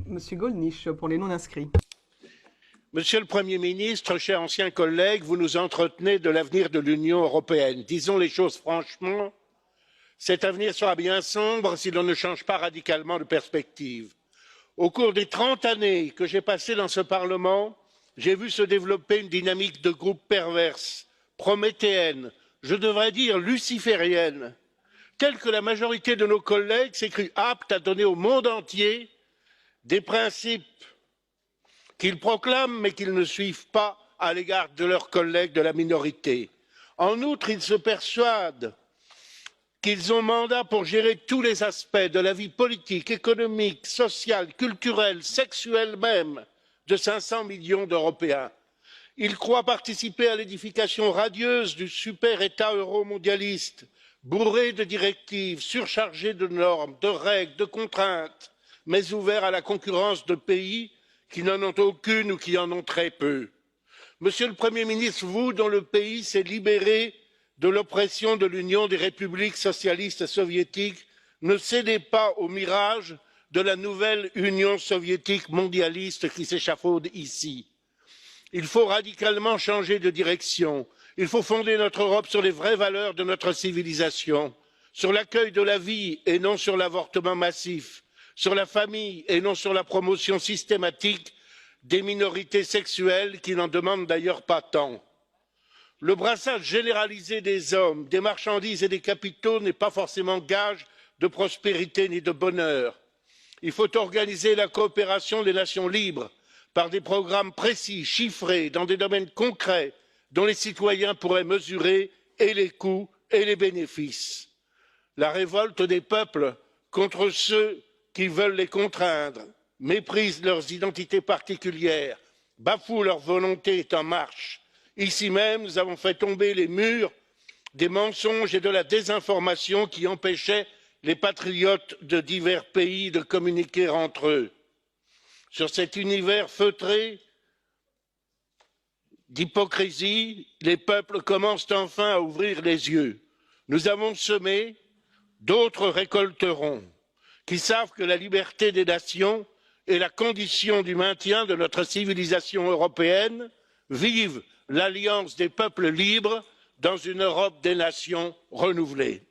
Monsieur Gollnisch, pour les non-inscrits. Monsieur le Premier ministre, cher ancien collègue, vous nous entretenez de l'avenir de l'Union européenne. Disons les choses franchement, cet avenir sera bien sombre si l'on ne change pas radicalement de perspective. Au cours des 30 années que j'ai passées dans ce Parlement, j'ai vu se développer une dynamique de groupe perverse, prométhéenne, je devrais dire luciférienne, telle que la majorité de nos collègues s'est crue apte à donner au monde entier des principes qu'ils proclament mais qu'ils ne suivent pas à l'égard de leurs collègues de la minorité. En outre, ils se persuadent qu'ils ont mandat pour gérer tous les aspects de la vie politique, économique, sociale, culturelle, sexuelle même de 500 millions d'Européens. Ils croient participer à l'édification radieuse du super État euromondialiste, bourré de directives, surchargé de normes, de règles, de contraintes, mais ouvert à la concurrence de pays qui n'en ont aucune ou qui en ont très peu. Monsieur le Premier ministre, vous dont le pays s'est libéré de l'oppression de l'Union des républiques socialistes soviétiques, ne cédez pas au mirage de la nouvelle Union soviétique mondialiste qui s'échafaude ici. Il faut radicalement changer de direction. Il faut fonder notre Europe sur les vraies valeurs de notre civilisation, sur l'accueil de la vie et non sur l'avortement massif, sur la famille et non sur la promotion systématique des minorités sexuelles qui n'en demandent d'ailleurs pas tant. Le brassage généralisé des hommes, des marchandises et des capitaux n'est pas forcément gage de prospérité ni de bonheur. Il faut organiser la coopération des nations libres par des programmes précis, chiffrés, dans des domaines concrets dont les citoyens pourraient mesurer et les coûts et les bénéfices. La révolte des peuples contre ceux qui veulent les contraindre, méprisent leurs identités particulières, bafouent leur volonté est en marche. Ici même, nous avons fait tomber les murs des mensonges et de la désinformation qui empêchaient les patriotes de divers pays de communiquer entre eux. Sur cet univers feutré d'hypocrisie, les peuples commencent enfin à ouvrir les yeux. Nous avons semé, d'autres récolteront, qui savent que la liberté des nations est la condition du maintien de notre civilisation européenne. Vive l'alliance des peuples libres dans une Europe des nations renouvelée.